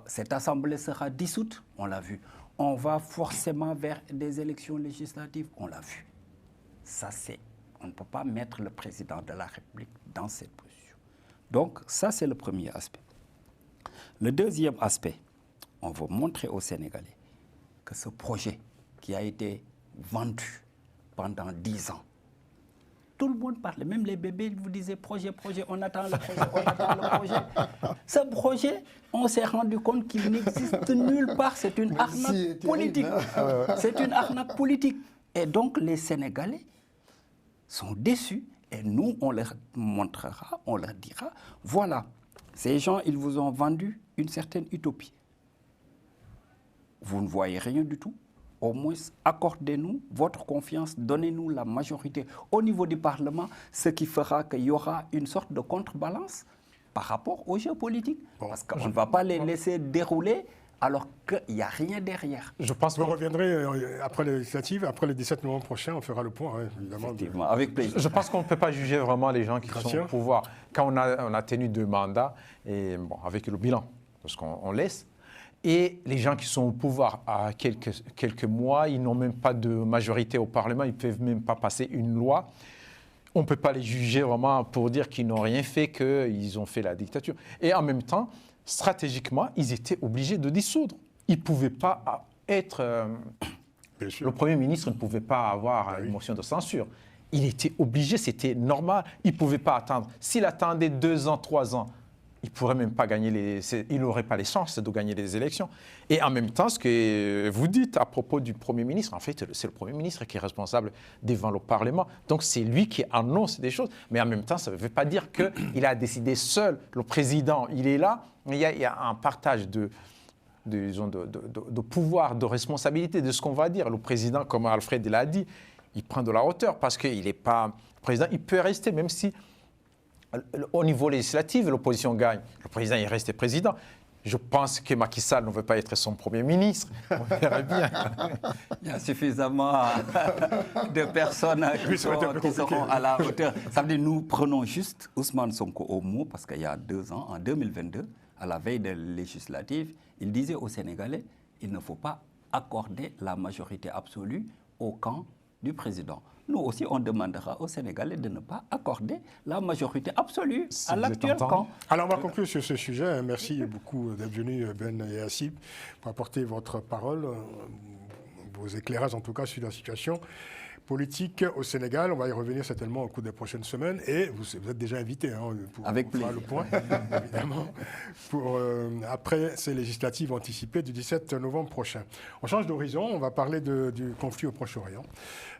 Cette Assemblée sera dissoute, on l'a vu. On va forcément vers des élections législatives, on l'a vu. Ça, c'est... On ne peut pas mettre le président de la République dans cette position. Donc, ça, c'est le premier aspect. Le deuxième aspect, on va montrer aux Sénégalais que ce projet qui a été vendu pendant 10 ans, tout le monde parlait, même les bébés vous disaient projet, on attend le projet, on attend le projet. Ce projet, on s'est rendu compte qu'il n'existe nulle part, c'est une arnaque politique. C'est une arnaque politique. Et donc, les Sénégalais sont déçus et nous, on leur montrera, on leur dira, voilà, Ces gens, ils vous ont vendu une certaine utopie. Vous ne voyez rien du tout. Au moins, accordez-nous votre confiance, donnez-nous la majorité au niveau du Parlement, ce qui fera qu'il y aura une sorte de contrebalance par rapport aux jeux politiques. Parce qu'on ne va pas les laisser dérouler alors qu'il n'y a rien derrière. Je pense Vous reviendrez après les législatives, après le 17 novembre prochain, on fera le point, hein, évidemment. Effectivement, avec plaisir. Je pense qu'on ne peut pas juger vraiment les gens qui Bien sont sûr. au pouvoir. Quand on a tenu 2 mandats, et bon, avec le bilan, parce qu'on laisse, et les gens qui sont au pouvoir à quelques mois, ils n'ont même pas de majorité au Parlement, ils ne peuvent même pas passer une loi. On ne peut pas les juger vraiment pour dire qu'ils n'ont rien fait, qu'ils ont fait la dictature. Et en même temps, stratégiquement, ils étaient obligés de dissoudre. Ils ne pouvaient pas être... Bien sûr. Le Premier ministre ne pouvait pas avoir une motion de censure. Il était obligé, c'était normal. Il ne pouvait pas attendre. S'il attendait 2 ans, 3 ans, il ne pourrait même pas gagner il n'aurait pas les chances de gagner les élections. Et en même temps, ce que vous dites à propos du Premier ministre, en fait, c'est le Premier ministre qui est responsable devant le Parlement. Donc, c'est lui qui annonce des choses. Mais en même temps, ça ne veut pas dire qu'il a décidé seul. Le président, il est là. Il y a un partage de pouvoir, de responsabilité, de ce qu'on va dire. Le président, comme Alfred l'a dit, il prend de la hauteur parce qu'il n'est pas président. Il peut rester, même si au niveau législatif, l'opposition gagne. Le président est resté président. Je pense que Macky Sall ne veut pas être son Premier ministre. On verra bien. Il y a suffisamment de personnes qui seront à la hauteur. Ça veut dire nous prenons juste Ousmane Sonko au mot parce qu'il y a 2 ans, en 2022, à la veille des législatives, il disait aux Sénégalais il ne faut pas accorder la majorité absolue au camp du président. Nous aussi, on demandera aux Sénégalais de ne pas accorder la majorité absolue à l'actuel camp. Alors, on va conclure sur ce sujet. Merci beaucoup d'être venu, Ben et Hassib, pour apporter votre parole, vos éclairages en tout cas sur la situation politique au Sénégal. On va y revenir certainement au cours des prochaines semaines. Et vous êtes déjà invité pour Avec faire plaisir. le point, évidemment, après ces législatives anticipées du 17 novembre prochain. On change d'horizon. On va parler du conflit au Proche-Orient,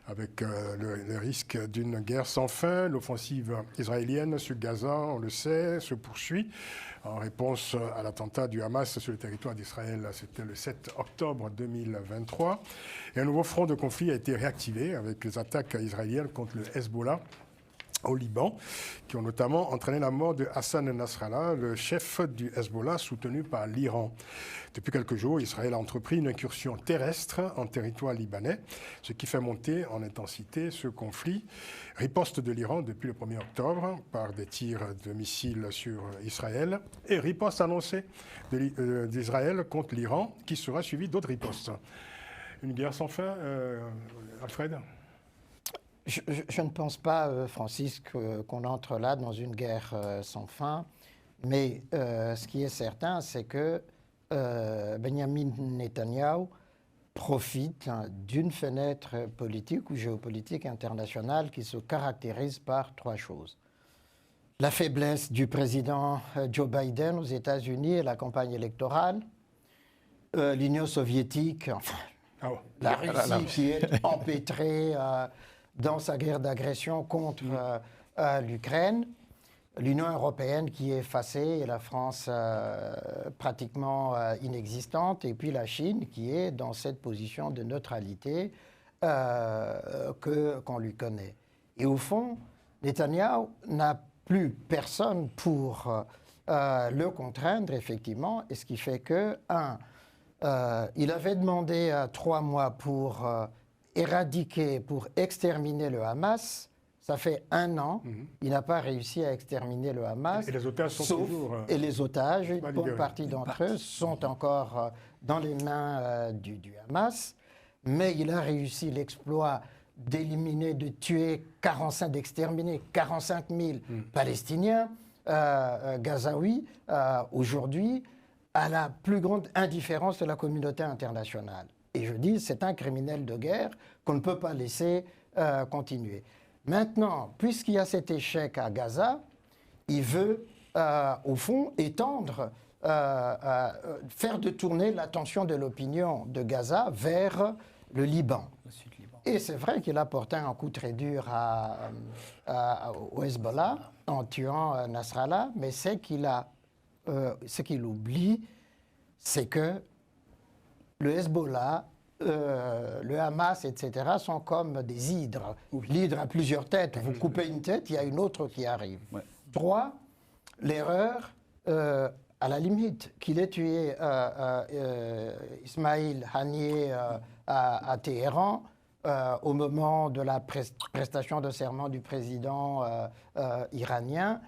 avec le risque d'une guerre sans fin. L'offensive israélienne sur Gaza, on le sait, se poursuit en réponse à l'attentat du Hamas sur le territoire d'Israël. C'était le 7 octobre 2023. Et un nouveau front de conflit a été réactivé avec les attaques israéliennes contre le Hezbollah au Liban, qui ont notamment entraîné la mort de Hassan Nasrallah, le chef du Hezbollah soutenu par l'Iran. Depuis quelques jours, Israël a entrepris une incursion terrestre en territoire libanais, ce qui fait monter en intensité ce conflit. Riposte de l'Iran depuis le 1er octobre par des tirs de missiles sur Israël et riposte annoncée d'Israël contre l'Iran qui sera suivie d'autres ripostes. Une guerre sans fin, Alfred ? Je ne pense pas, Francis, qu'on entre là dans une guerre sans fin. Mais ce qui est certain, c'est que Benjamin Netanyahou profite d'une fenêtre politique ou géopolitique internationale qui se caractérise par 3 choses. La faiblesse du président Joe Biden aux États-Unis et la campagne électorale, l'Union soviétique, enfin, la Russie qui est empêtrée dans sa guerre d'agression contre l'Ukraine, l'Union européenne qui est effacée et la France pratiquement inexistante, et puis la Chine qui est dans cette position de neutralité qu'on lui connaît. Et au fond, Netanyahou n'a plus personne pour le contraindre, effectivement, et ce qui fait que, il avait demandé 3 mois pour éradiquer, pour exterminer le Hamas. Ça fait 1 an, il n'a pas réussi à exterminer le Hamas. Et les otages sont toujours... Et les otages, une bonne libérés. partie d'entre eux, sont encore dans les mains du Hamas. Mais il a réussi l'exploit d'éliminer, de tuer, d'exterminer 45 000 Palestiniens, Gazaouis, aujourd'hui, à la plus grande indifférence de la communauté internationale. Et je dis, c'est un criminel de guerre qu'on ne peut pas laisser continuer. Maintenant, puisqu'il y a cet échec à Gaza, il veut, au fond, étendre, faire détourner l'attention de l'opinion de Gaza vers le Liban. Et c'est vrai qu'il a porté un coup très dur au Hezbollah en tuant Nasrallah, mais c'est qu'il a ce qu'il oublie, c'est que le Hezbollah, le Hamas, etc., sont comme des hydres. L'hydre a plusieurs têtes. Vous coupez une tête, il y a une autre qui arrive. Ouais. 3, l'erreur, à la limite, qu'il ait tué Ismail Haniyeh à Téhéran, au moment de la prestation de serment du président iranien.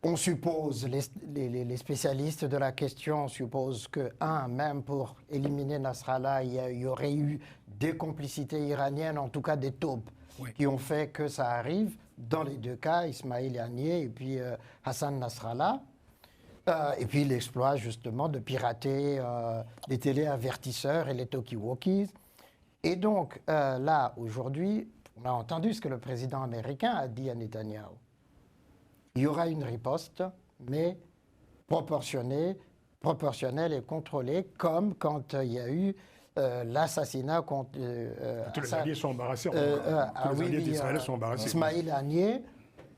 On suppose, les spécialistes de la question supposent que, même pour éliminer Nasrallah, il y aurait eu des complicités iraniennes, en tout cas des taupes, qui ont fait que ça arrive. Dans les deux cas, Ismail Haniyeh et puis Hassan Nasrallah. Et puis l'exploit justement de pirater les téléavertisseurs et les talkie-walkies. Et donc là, aujourd'hui, on a entendu ce que le président américain a dit à Netanyahou. Il y aura une riposte, mais proportionnelle et contrôlée, comme quand il y a eu l'assassinat contre... tous les alliés sont embarrassés. Tous les alliés d'Israël sont embarrassés. Ismail Haniyeh,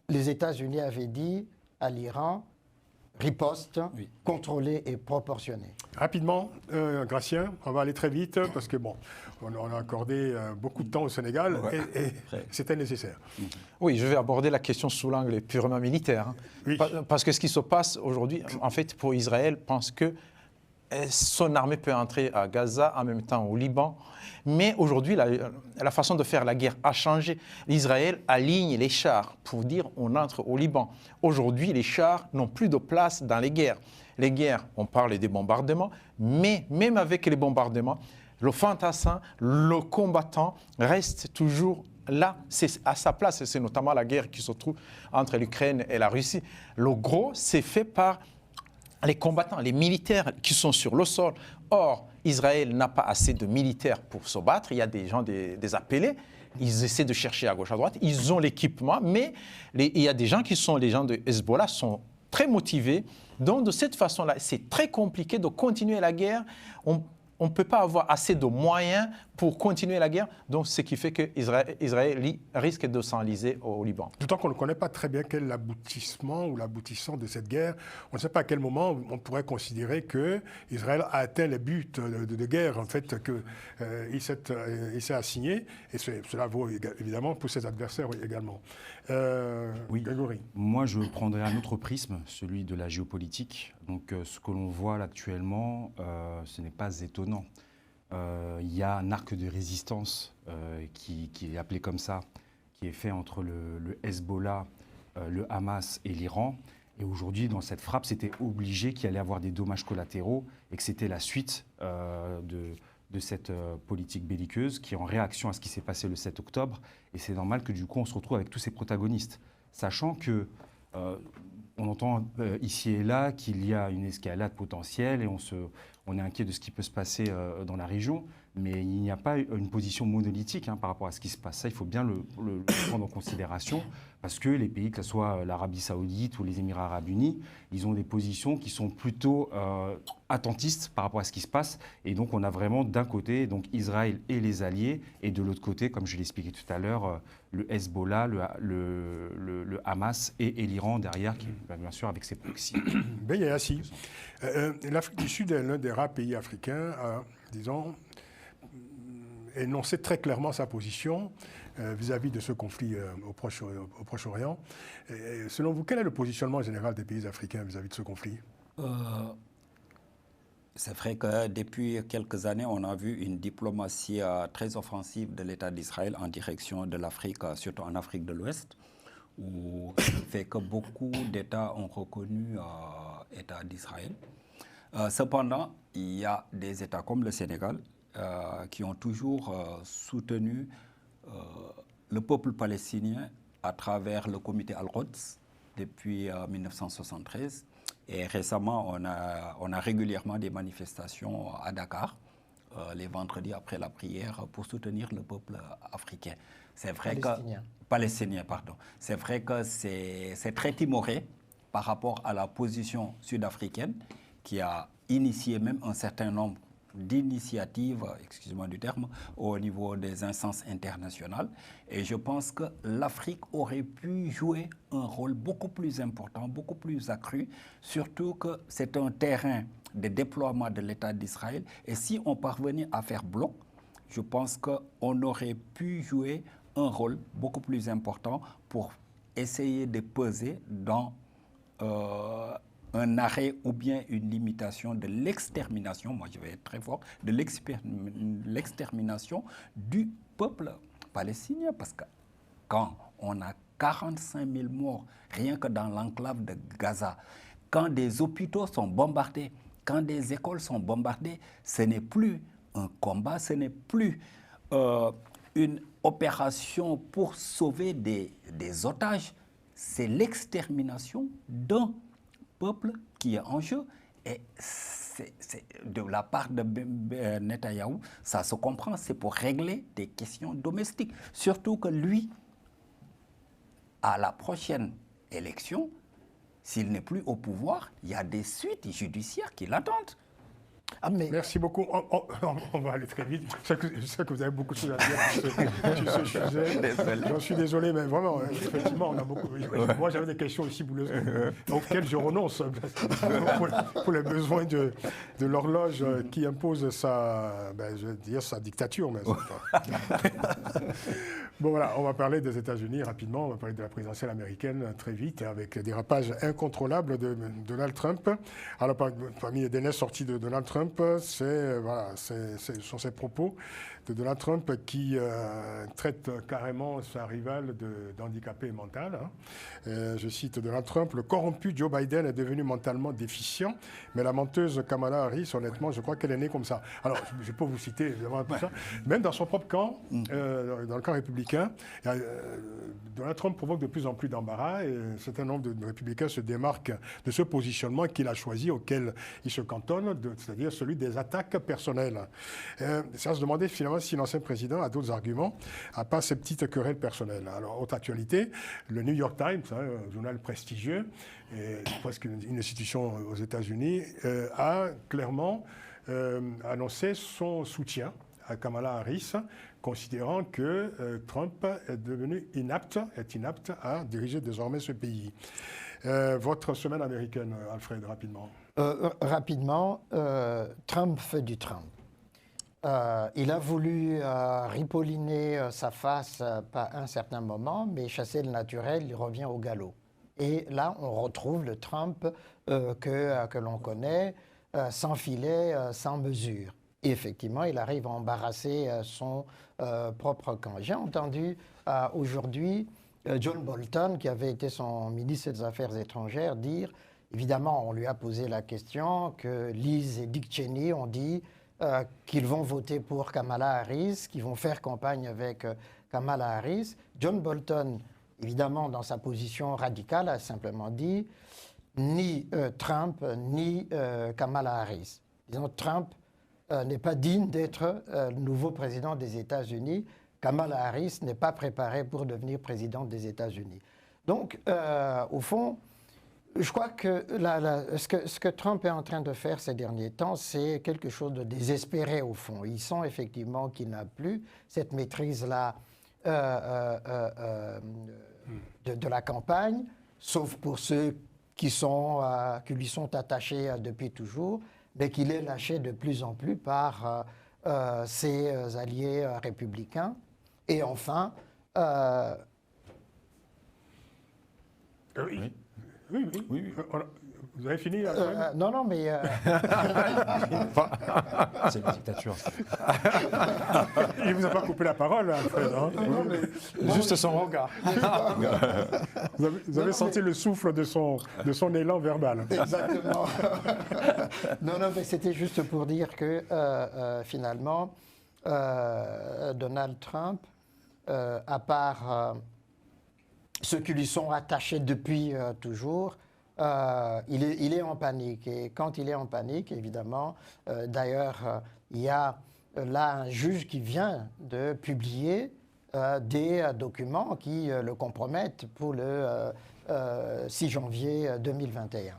les États-Unis avaient dit à l'Iran, riposte, contrôlée et proportionnée. Rapidement, Gratien, on va aller très vite parce que bon, on a accordé beaucoup de temps au Sénégal et c'était nécessaire. Oui, je vais aborder la question sous l'angle purement militaire. Hein. Oui. Parce que ce qui se passe aujourd'hui, en fait, pour Israël, pense que son armée peut entrer à Gaza, en même temps au Liban. Mais aujourd'hui, la façon de faire la guerre a changé. Israël aligne les chars pour dire on entre au Liban. Aujourd'hui, les chars n'ont plus de place dans les guerres. Les guerres, on parle des bombardements, mais même avec les bombardements, le fantassin, le combattant reste toujours là, c'est à sa place. C'est notamment la guerre qui se trouve entre l'Ukraine et la Russie. Le gros, c'est fait par les combattants, les militaires qui sont sur le sol. Or, Israël n'a pas assez de militaires pour se battre. Il y a des gens, des appelés. Ils essaient de chercher à gauche, à droite. Ils ont l'équipement, mais il y a des gens qui sont, les gens de Hezbollah, sont très motivés. Donc, de cette façon-là, c'est très compliqué de continuer la guerre. On ne peut pas avoir assez de moyens pour continuer la guerre. Donc, ce qui fait qu'Israël risque de s'enliser au Liban. D'autant qu'on ne connaît pas très bien quel est l'aboutissement ou l'aboutissant de cette guerre. On ne sait pas à quel moment on pourrait considérer qu'Israël a atteint les buts de guerre, en fait, qu'il s'est assigné. Et cela vaut évidemment pour ses adversaires également. Oui. Grégory. Moi, je prendrais un autre prisme, celui de la géopolitique. Donc, ce que l'on voit là actuellement, ce n'est pas étonnant. Il y a un arc de résistance qui est appelé comme ça, qui est fait entre le Hezbollah, le Hamas et l'Iran. Et aujourd'hui, dans cette frappe, c'était obligé qu'il allait avoir des dommages collatéraux et que c'était la suite de cette politique belliqueuse qui est en réaction à ce qui s'est passé le 7 octobre. Et c'est normal que du coup, on se retrouve avec tous ces protagonistes, sachant que on entend ici et là qu'il y a une escalade potentielle et on est inquiet de ce qui peut se passer dans la région, mais il n'y a pas une position monolithique par rapport à ce qui se passe. Ça, il faut bien le prendre en considération, parce que les pays, que ce soit l'Arabie Saoudite ou les Émirats Arabes Unis, ils ont des positions qui sont plutôt attentistes par rapport à ce qui se passe. Et donc, on a vraiment d'un côté donc Israël et les alliés, et de l'autre côté, comme je l'expliquais tout à l'heure, le Hezbollah, le Hamas et l'Iran derrière, qui bien sûr avec ses proxys. Ben Yassi, l'Afrique du Sud est l'un des rares pays africains à, disons, énoncer très clairement sa position vis-à-vis de ce conflit au Proche-Orient. Selon vous, quel est le positionnement général des pays africains vis-à-vis de ce conflit ? C'est vrai que depuis quelques années, on a vu une diplomatie très offensive de l'État d'Israël en direction de l'Afrique, surtout en Afrique de l'Ouest, où ça fait que beaucoup d'États ont reconnu l'État d'Israël. Cependant, il y a des États comme le Sénégal qui ont toujours soutenu le peuple palestinien à travers le comité Al-Quds depuis 1973. Et récemment, on a régulièrement des manifestations à Dakar, les vendredis après la prière, pour soutenir le peuple africain. C'est vrai palestinien, pardon. C'est vrai que c'est très timoré par rapport à la position sud-africaine qui a initié même un certain nombre d'initiative, excusez-moi du terme, au niveau des instances internationales. Et je pense que l'Afrique aurait pu jouer un rôle beaucoup plus important, beaucoup plus accru, surtout que c'est un terrain de déploiement de l'État d'Israël. Et si on parvenait à faire bloc, je pense qu'on aurait pu jouer un rôle beaucoup plus important pour essayer de peser dans un arrêt ou bien une limitation de l'extermination, moi je vais être très fort, de l'extermination du peuple palestinien. Parce que quand on a 45 000 morts rien que dans l'enclave de Gaza, quand des hôpitaux sont bombardés, quand des écoles sont bombardées, ce n'est plus un combat, ce n'est plus une opération pour sauver des otages, c'est l'extermination d'un peuple qui est en jeu. Et c'est de la part de Netanyahou, ça se comprend, c'est pour régler des questions domestiques. Surtout que lui, à la prochaine élection, s'il n'est plus au pouvoir, il y a des suites judiciaires qui l'attendent. Ah, mais... Merci beaucoup. On va aller très vite. Je sais que vous avez beaucoup de choses à dire sur ce sujet. J'en suis désolé, mais vraiment, effectivement, on a beaucoup. Moi, j'avais des questions aussi bouleuses auxquelles je renonce pour les besoins de l'horloge qui impose sa dictature. Mais bon, voilà, on va parler des États-Unis rapidement. On va parler de la présidentielle américaine très vite, avec des dérapages incontrôlables de Donald Trump. Alors, parmi les dernières sorties de Donald Trump, ce sont ces propos de Donald Trump qui traite carrément sa rivale d'handicapé mental. Je cite Donald Trump: « Le corrompu Joe Biden est devenu mentalement déficient, mais la menteuse Kamala Harris, honnêtement, je crois qu'elle est née comme ça. » Alors, je peux vous citer évidemment tout ça. Même dans son propre camp, dans le camp républicain, Donald Trump provoque de plus en plus d'embarras et un certain nombre de républicains se démarquent de ce positionnement qu'il a choisi, auquel il se cantonne, c'est-à-dire celui des attaques personnelles. C'est à se demander finalement si l'ancien président a d'autres arguments, à part ces petites querelles personnelles. Alors, autre actualité, le New York Times, un journal prestigieux, et presque une institution aux États-Unis, a clairement annoncé son soutien à Kamala Harris, considérant que Trump est inapte à diriger désormais ce pays. Votre semaine américaine, Alfred, rapidement. Rapidement, Trump fait du Trump. Il a voulu ripolliner sa face à un certain moment, mais chasser le naturel, il revient au galop. Et là, on retrouve le Trump que l'on connaît, sans filet, sans mesure. Et effectivement, il arrive à embarrasser son propre camp. J'ai entendu aujourd'hui John Bolton, qui avait été son ministre des Affaires étrangères, dire, évidemment, on lui a posé la question, que Liz et Dick Cheney ont dit qu'ils vont voter pour Kamala Harris, qu'ils vont faire campagne avec Kamala Harris. John Bolton, évidemment, dans sa position radicale, a simplement dit ni Trump, ni Kamala Harris. Disons, Trump n'est pas digne d'être le nouveau président des États-Unis. Kamala Harris n'est pas préparée pour devenir présidente des États-Unis. Donc, au fond, je crois que ce que Trump est en train de faire ces derniers temps, c'est quelque chose de désespéré au fond. Il sent effectivement qu'il n'a plus cette maîtrise-là de la campagne, sauf pour ceux qui lui sont attachés depuis toujours, mais qu'il est lâché de plus en plus par ses alliés républicains. Et enfin... Oui. Vous avez fini Non, mais... C'est la dictature. Il ne vous a pas coupé la parole, Alfred. Non, mais... Juste son regard. Vous avez senti le souffle de son élan verbal. Exactement. Non, mais c'était juste pour dire que, finalement, Donald Trump, à part ceux qui lui sont attachés depuis toujours, il est en panique. Et quand il est en panique, évidemment, d'ailleurs, il y a là un juge qui vient de publier des documents qui le compromettent pour le 6 janvier 2021.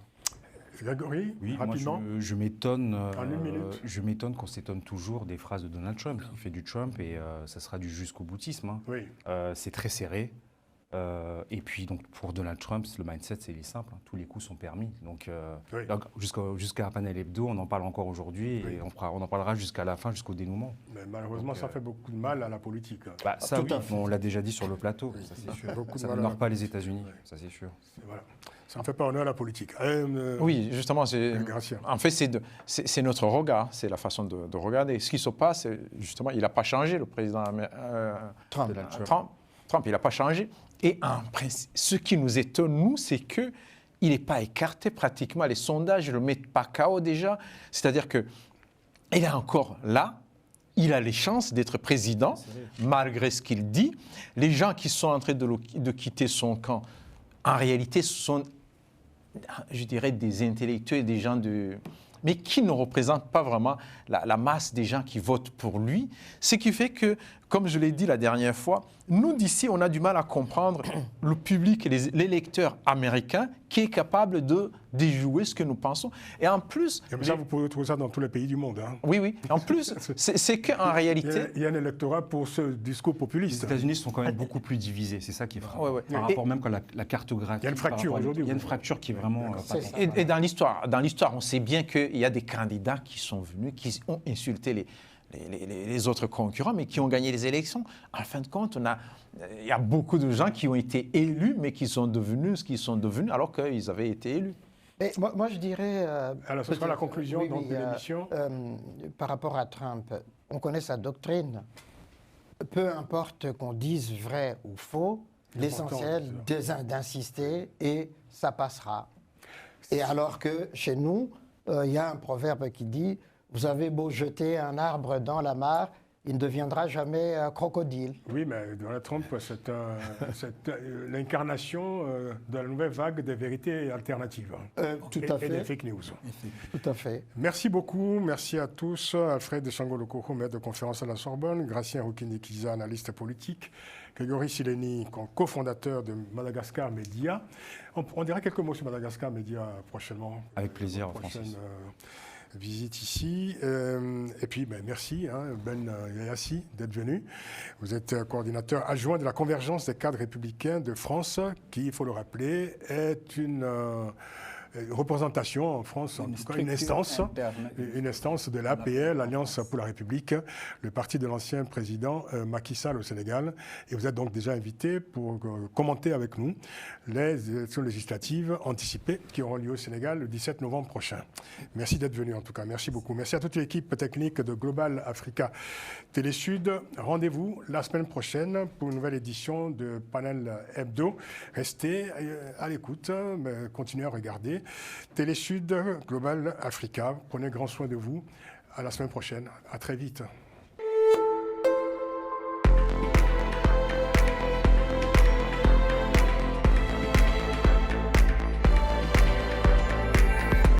Grégory, Oui, rapidement. moi je m'étonne. En une minute. Je m'étonne qu'on s'étonne toujours des phrases de Donald Trump. Il fait du Trump et ça sera du jusqu'au boutisme. Hein. Oui. C'est très serré. Et puis donc pour Donald Trump, le mindset c'est simple. Hein. Tous les coups sont permis. Donc, Oui. donc, jusqu'à Panel Hebdo, on en parle encore aujourd'hui Oui. et on en parlera jusqu'à la fin, jusqu'au dénouement. Mais malheureusement, ça fait beaucoup de mal à la politique. Bah, ça, tout oui, à fait. on l'a déjà dit sur le plateau. Ça, c'est sûr. Beaucoup de Ça mal à n'honore la pas les États-Unis, ça c'est sûr. Voilà. Ça ne fait pas honneur à la politique. Oui, justement, Gracia. en fait, c'est notre regard, c'est la façon de regarder. Ce qui se passe, justement, il n'a pas changé, le président Trump. Trump, il n'a pas changé. Et en principe, ce qui nous étonne, nous, c'est qu'il n'est pas écarté pratiquement. Les sondages ne le mettent pas KO déjà. C'est-à-dire qu'il est encore là. Il a les chances d'être président, malgré ce qu'il dit. Les gens qui sont en train de quitter son camp, en réalité, ce sont, je dirais, des intellectuels, des gens mais qui ne représentent pas vraiment la masse des gens qui votent pour lui. Ce qui fait que, comme je l'ai dit la dernière fois, nous d'ici, on a du mal à comprendre le public et les lecteurs américains qui est capable de déjouer ce que nous pensons. Et en plus... Et ça, vous pouvez trouver ça dans tous les pays du monde. Hein. Oui, oui. En plus, c'est qu'en réalité... Il y a un électorat pour ce discours Les populiste. États-unis sont quand même beaucoup plus divisés, c'est ça qui est frappant. Ouais, ouais. Par rapport même quand la cartographie. Il y a une fracture aujourd'hui. Il y a une fracture qui est vraiment. C'est ça. Et dans l'histoire, on sait bien qu'il y a des candidats qui sont venus, qui ont insulté les autres concurrents, mais qui ont gagné les élections. En fin de compte, il y a beaucoup de gens qui ont été élus, mais qui sont devenus ce qu'ils sont devenus alors qu'ils avaient été élus. Mais moi, je dirais... Alors, ce sera la peut-être- conclusion oui, donc, oui, de l'émission. par rapport à Trump, on connaît sa doctrine. Peu importe qu'on dise vrai ou faux, l'essentiel d'insister et ça passera. Et alors que chez nous, il y a un proverbe qui dit « Vous avez beau jeter un arbre dans la mare, il ne deviendra jamais crocodile. » Oui, mais Donald Trump, c'est l'incarnation de la nouvelle vague des vérités alternatives. Tout à Et fait. des fake news. Tout à fait. Merci beaucoup, merci à tous. Alfred de Sangolokoko, maître de conférence à la Sorbonne, Gracien Rukinikiza, analyste politique, Grégory Sileni, cofondateur de Madagascar Média. On dira quelques mots sur Madagascar Média prochainement. Avec plaisir, Prochaine Francis. visite ici. Et puis, merci, Ben Yayassi, d'être venu. Vous êtes coordinateur adjoint de la Convergence des cadres républicains de France, qui, il faut le rappeler, est une représentation en France, en tout cas une instance de l'APL, l'Alliance pour la République, le parti de l'ancien président Macky Sall au Sénégal. Et vous êtes donc déjà invité pour commenter avec nous les élections législatives anticipées qui auront lieu au Sénégal le 17 novembre prochain. Merci d'être venu en tout cas, merci beaucoup. Merci à toute l'équipe technique de Global Africa Télésud. Rendez-vous la semaine prochaine pour une nouvelle édition de Panel Hebdo. Restez à l'écoute, mais continuez à regarder. Télésud, Global Africa, prenez grand soin de vous. À la semaine prochaine. À très vite.